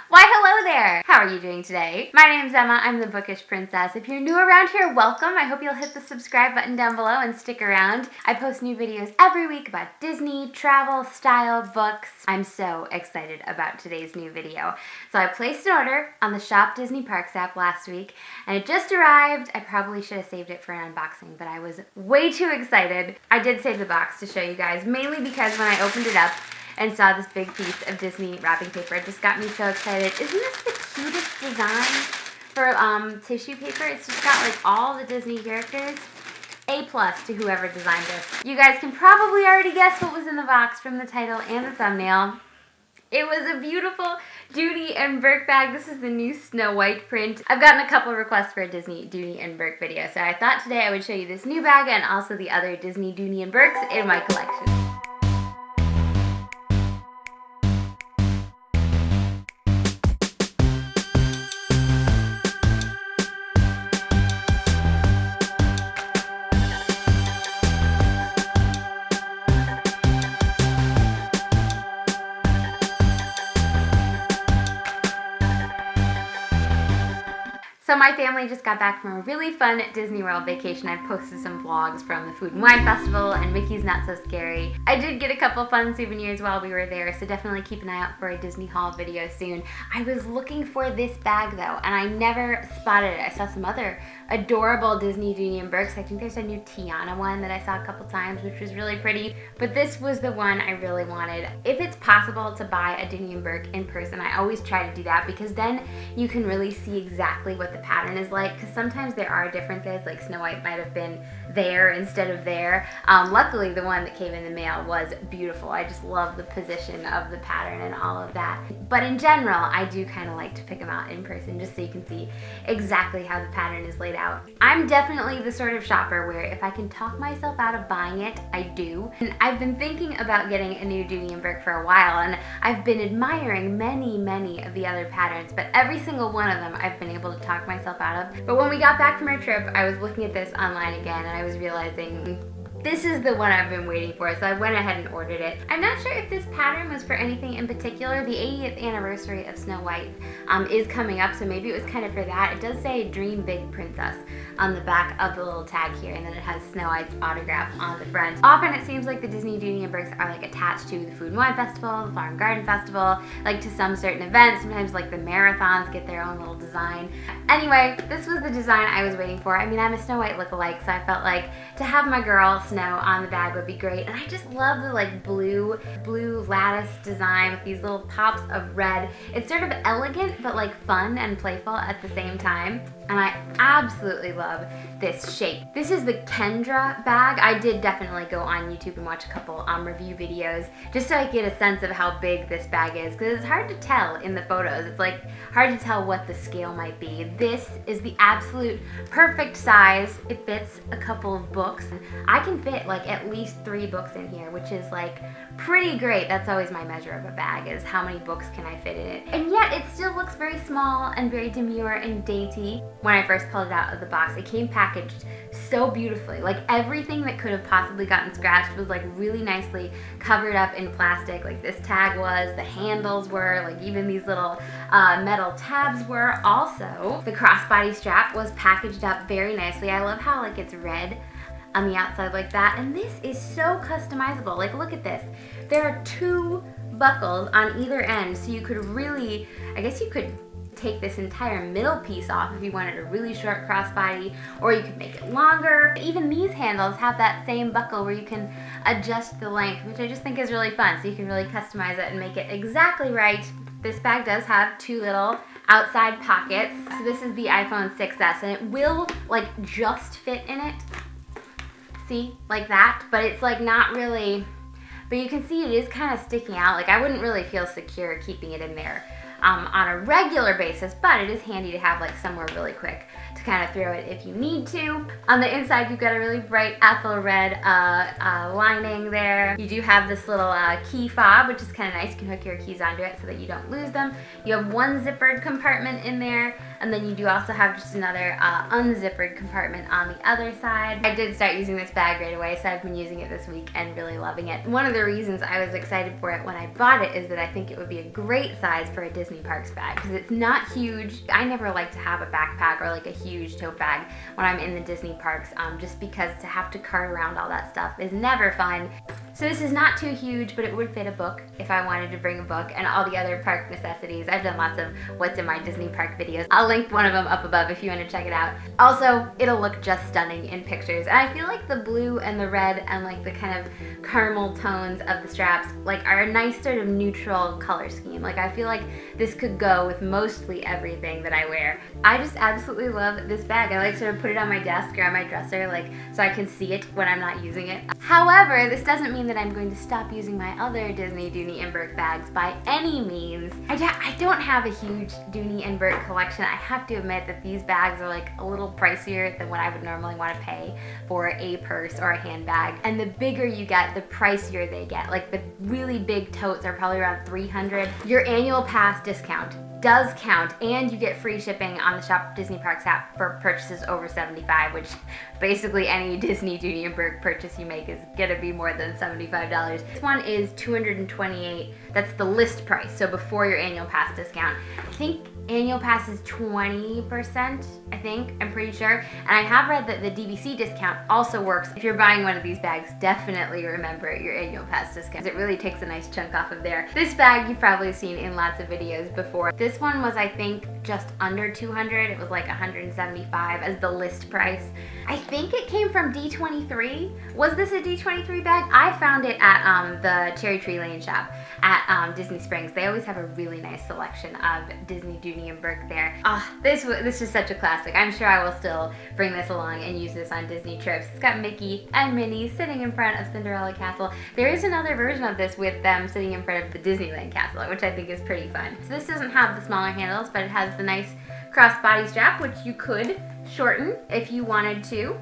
Why, hello there! How are you doing today? My name's Emma, I'm the Bookish Princess. If you're new around here, welcome. I hope you'll hit the subscribe button down below and stick around. I post new videos every week about Disney, travel, style, books. I'm so excited about today's new video. So I placed an order on the Shop Disney Parks app last week, and it just arrived. I probably should have saved it for an unboxing, but I was way too excited. I did save the box to show you guys, mainly because when I opened it up, and saw this big piece of Disney wrapping paper. It just got me so excited. Isn't this the cutest design for tissue paper? It's just got like all the Disney characters. A+ to whoever designed this. You guys can probably already guess what was in the box from the title and the thumbnail. It was a beautiful Dooney and Bourke bag. This is the new Snow White print. I've gotten a couple requests for a Disney Dooney and Bourke video, so I thought today I would show you this new bag and also the other Disney Dooney and Bourkes in my collection. So my family just got back from a really fun Disney World vacation. I've posted some vlogs from the Food and Wine Festival and Mickey's Not So Scary. I did get a couple fun souvenirs while we were there, so definitely keep an eye out for a Disney haul video soon. I was looking for this bag though, and I never spotted it. I saw some other adorable Disney Dooney and Bourkes. I think there's a new Tiana one that I saw a couple times, which was really pretty, but this was the one I really wanted. If it's possible to buy a Dooney and Bourke in person, I always try to do that because then you can really see exactly what the pattern is like, because sometimes there are differences, like Snow White might have been there instead of there. Luckily the one that came in the mail was beautiful. I just love the position of the pattern and all of that. But in general, I do kind of like to pick them out in person just so you can see exactly how the pattern is laid out. I'm definitely the sort of shopper where if I can talk myself out of buying it, I do. And I've been thinking about getting a new Dooney and Bourke for a while, and I've been admiring many of the other patterns, but every single one of them I've been able to talk myself out of. But when we got back from our trip, I was looking at this online again and I was realizing this is the one I've been waiting for, so I went ahead and ordered it. I'm not sure if this pattern was for anything in particular. The 80th anniversary of Snow White is coming up, so maybe it was kind of for that. It does say Dream Big Princess on the back of the little tag here, and then it has Snow White's autograph on the front. Often it seems like the Disney Dooney and Bourkes are like attached to the Food and Wine Festival, the Flower and Garden Festival, like to some certain events. Sometimes like the marathons get their own little design. Anyway, this was the design I was waiting for. I mean, I'm a Snow White lookalike, so I felt like to have my girl Snow on the bag would be great. And I just love the like blue lattice design with these little pops of red. It's sort of elegant but like fun and playful at the same time. And I absolutely love this shape. This is the Kendra bag. I did definitely go on YouTube and watch a couple review videos just so I get a sense of how big this bag is, because it's hard to tell in the photos. It's like hard to tell what the scale might be. This is the absolute perfect size. It fits a couple of books. I can fit like at least 3 books in here, which is like pretty great. That's always my measure of a bag, is how many books can I fit in it. And yet it still looks very small and very demure and dainty. When I first pulled it out of the box, it came packaged so beautifully. Like everything that could have possibly gotten scratched was like really nicely covered up in plastic. Like this tag was, the handles were, like even these little metal tabs were. Also, the crossbody strap was packaged up very nicely. I love how like it's red on the outside like that, and this is so customizable. Like look at this. There are 2 buckles on either end, so you could really, I guess you could take this entire middle piece off if you wanted a really short crossbody, or you could make it longer. Even these handles have that same buckle where you can adjust the length, which I just think is really fun, so you can really customize it and make it exactly right. This bag does have 2 little outside pockets. So this is the iPhone 6s, and it will like just fit in it. See, like that, but it's like not really, but you can see it is kind of sticking out. Like I wouldn't really feel secure keeping it in there on a regular basis, but it is handy to have like somewhere really quick to kind of throw it if you need to. On the inside, you've got a really bright apple red lining there. You do have this little key fob, which is kind of nice. You can hook your keys onto it so that you don't lose them. You have one zippered compartment in there, and then you do also have just another unzippered compartment on the other side. I did start using this bag right away, so I've been using it this week and really loving it. One of the reasons I was excited for it when I bought it is that I think it would be a great size for a Disney Disney Parks bag because it's not huge. I never like to have a backpack or like a huge tote bag when I'm in the Disney parks, just because to have to cart around all that stuff is never fun. So this is not too huge, but it would fit a book if I wanted to bring a book and all the other park necessities. I've done lots of what's in my Disney park videos. I'll link one of them up above if you want to check it out. Also, it'll look just stunning in pictures. And I feel like the blue and the red and like the kind of caramel tones of the straps like are a nice sort of neutral color scheme. Like I feel like this could go with mostly everything that I wear. I just absolutely love this bag. I like to sort of put it on my desk or on my dresser, like so I can see it when I'm not using it. However, this doesn't mean that I'm going to stop using my other Disney Dooney Bourke bags by any means. I don't have a huge Dooney Bourke collection. I have to admit that these bags are like a little pricier than what I would normally want to pay for a purse or a handbag. And the bigger you get, the pricier they get. Like the really big totes are probably around $300. Your annual pass discount does count, and you get free shipping on the Shop Disney Parks app for purchases over $75, which basically any Disney Dooney Bourke purchase you make is gonna be more than $75. This one is $228. That's the list price, so before your annual pass discount. I think annual pass is 20%, I'm pretty sure. And I have read that the DVC discount also works. If you're buying one of these bags, definitely remember your annual pass discount. It really takes a nice chunk off of there. This bag you've probably seen in lots of videos before. This one was, I think, just under $200. It was like $175 as the list price. I think it came from D23. Was this a D23 bag? I found it at the Cherry Tree Lane shop at Disney Springs. They always have a really nice selection of Disney Dooney Bourke there. This is such a classic. I'm sure I will still bring this along and use this on Disney trips. It's got Mickey and Minnie sitting in front of Cinderella Castle. There is another version of this with them sitting in front of the Disneyland Castle, which I think is pretty fun. So this doesn't have the smaller handles, but it has the nice crossbody strap, which you could shorten if you wanted to.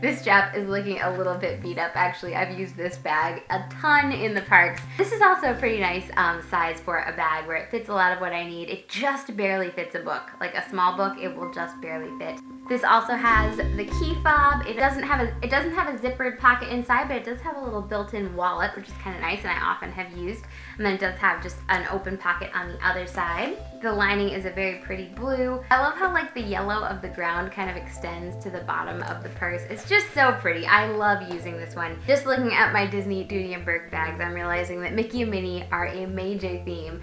This strap is looking a little bit beat up actually. I've used this bag a ton in the parks. This is also a pretty nice size for a bag where it fits a lot of what I need. It just barely fits a book. Like a small book, it will just barely fit. This also has the key fob. It doesn't have a zippered pocket inside, but it does have a little built-in wallet, which is kind of nice and I often have used. And then it does have just an open pocket on the other side. The lining is a very pretty blue. I love how like the yellow of the ground kind of extends to the bottom of the purse. It's just so pretty. I love using this one. Just looking at my Disney Dooney Bourke bags, I'm realizing that Mickey and Minnie are a major theme.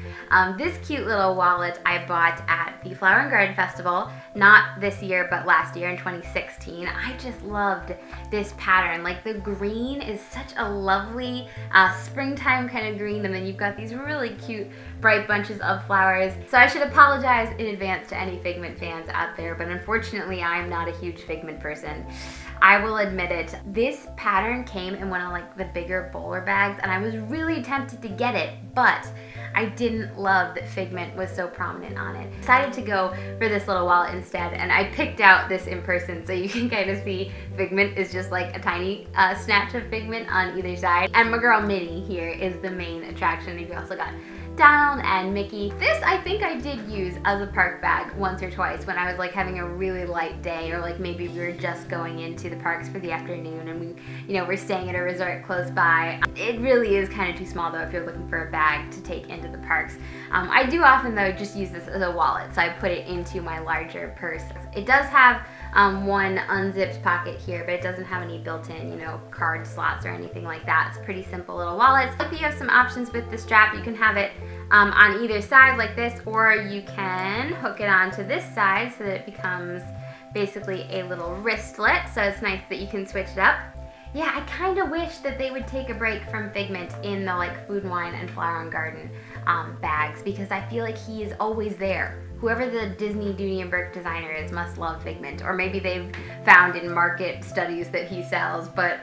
This cute little wallet I bought at the Flower and Garden Festival, not this year, but last year in 2016. I just loved this pattern. Like the green is such a lovely springtime kind of green, and then you've got these really cute bright bunches of flowers. So I should apologize in advance to any Figment fans out there, but unfortunately I'm not a huge Figment person. I will admit it. This pattern came in one of like the bigger bowler bags and I was really tempted to get it, but I didn't love that Figment was so prominent on it. Decided to go for this little wallet instead, and I picked out this in person so you can kind of see Figment is just like a tiny snatch of Figment on either side. And my girl Minnie here is the main attraction. You've also got Donald and Mickey. This I think I did use as a park bag once or twice when I was like having a really light day, or like maybe we were just going into the parks for the afternoon and we're staying at a resort close by. It really is kind of too small though if you're looking for a bag to take into the parks. I do often though just use this as a wallet, so I put it into my larger purse. It does have one unzipped pocket here, but it doesn't have any built-in, card slots or anything like that. It's a pretty simple little wallet. If you have some options with the strap, you can have it on either side like this, or you can hook it onto this side so that it becomes basically a little wristlet. So it's nice that you can switch it up. Yeah, I kind of wish that they would take a break from Figment in the like Food and Wine and Flower and Garden bags, because I feel like he is always there. Whoever the Disney Dooney Bourke designer is must love Figment, or maybe they've found in market studies that he sells, but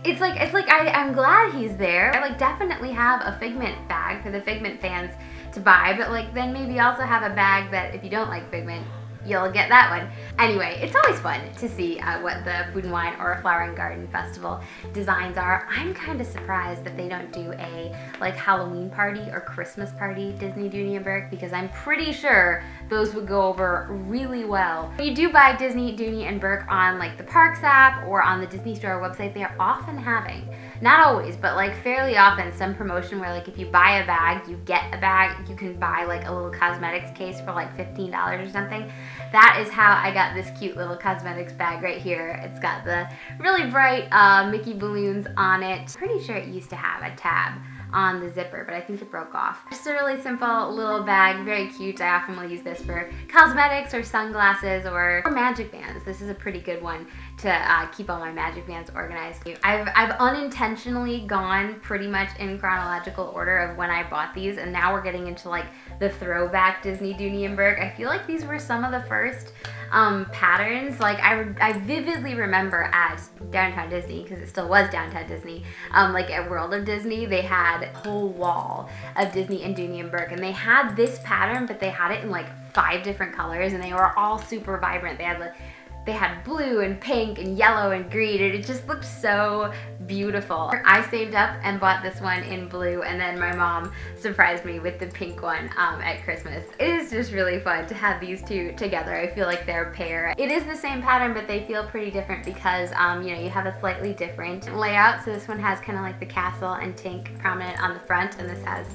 it's like I'm glad he's there. I like definitely have a Figment bag for the Figment fans to buy, but like then maybe also have a bag that if you don't like Figment, you'll get that one. Anyway, it's always fun to see what the Food and Wine or Flower and Garden Festival designs are. I'm kind of surprised that they don't do a like Halloween party or Christmas party Disney Dooney Bourke, because I'm pretty sure those would go over really well. When you do buy Disney Dooney Bourke on like the Parks app or on the Disney Store website, they are often having not always, but like fairly often, some promotion where like if you buy a bag, you get a bag. You can buy like a little cosmetics case for like $15 or something. That is how I got this cute little cosmetics bag right here. It's got the really bright Mickey balloons on it. Pretty sure it used to have a tab on the zipper, but I think it broke off. Just a really simple little bag, very cute. I often will use this for cosmetics or sunglasses or magic bands. This is a pretty good one to keep all my magic bands organized. I've unintentionally gone pretty much in chronological order of when I bought these, and now we're getting into like the throwback Disney Dooney Bourke. I feel like these were some of the first patterns. Like I vividly remember at Downtown Disney, because it still was Downtown Disney, like at World of Disney, they had a whole wall of Disney and Dooney Bourke, and they had this pattern, but they had it in like 5 different colors, and they were all super vibrant. They had blue and pink and yellow and green, and it just looked so beautiful. I saved up and bought this one in blue, and then my mom surprised me with the pink one at Christmas. It is just really fun to have these two together. I feel like they're a pair. It is the same pattern, but they feel pretty different because you know, you have a slightly different layout. So this one has kind of like the castle and Tink prominent on the front, and this has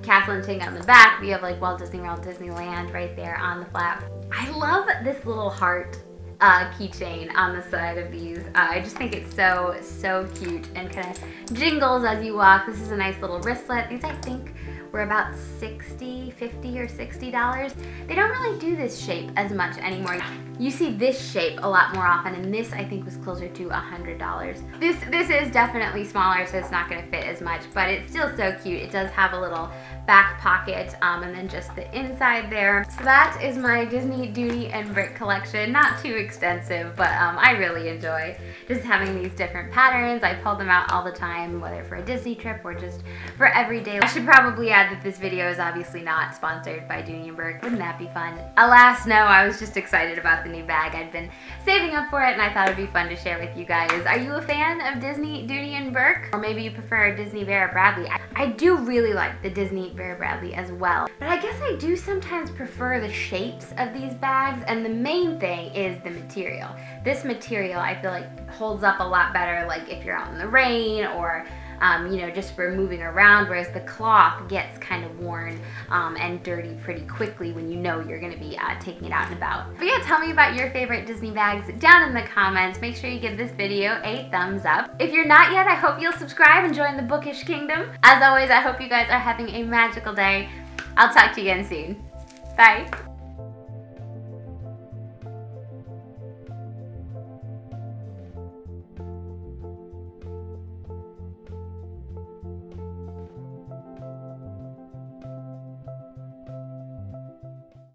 castle and Tink on the back. We have like Walt Disney World, Disneyland right there on the flap. I love this little heart keychain on the side of these. I just think it's so cute and kind of jingles as you walk. This is a nice little wristlet. These I think were about $50 or $60. They don't really do this shape as much anymore. You see this shape a lot more often, and this I think was closer to $100. This is definitely smaller, so it's not gonna fit as much, but it's still so cute. It does have a little back pocket, and then just the inside there. So that is my Disney Dooney and Bourke collection. Not too extensive, but I really enjoy just having these different patterns. I pull them out all the time, whether for a Disney trip or just for everyday. I should probably add that this video is obviously not sponsored by Dooney and Bourke. Wouldn't that be fun? Alas, no, I was just excited about the new bag. I'd been saving up for it, and I thought it'd be fun to share with you guys. Are you a fan of Disney Dooney and Bourke? Or maybe you prefer Disney Vera Bradley? I do really like the Disney Vera Bradley as well, but I guess I do sometimes prefer the shapes of these bags, and the main thing is the material. This material I feel like holds up a lot better, like if you're out in the rain or you know, just for moving around, whereas the cloth gets kind of worn and dirty pretty quickly when you know you're going to be taking it out and about. But yeah, tell me about your favorite Disney bags down in the comments. Make sure you give this video a thumbs up. If you're not yet, I hope you'll subscribe and join the bookish kingdom. As always, I hope you guys are having a magical day. I'll talk to you again soon. Bye.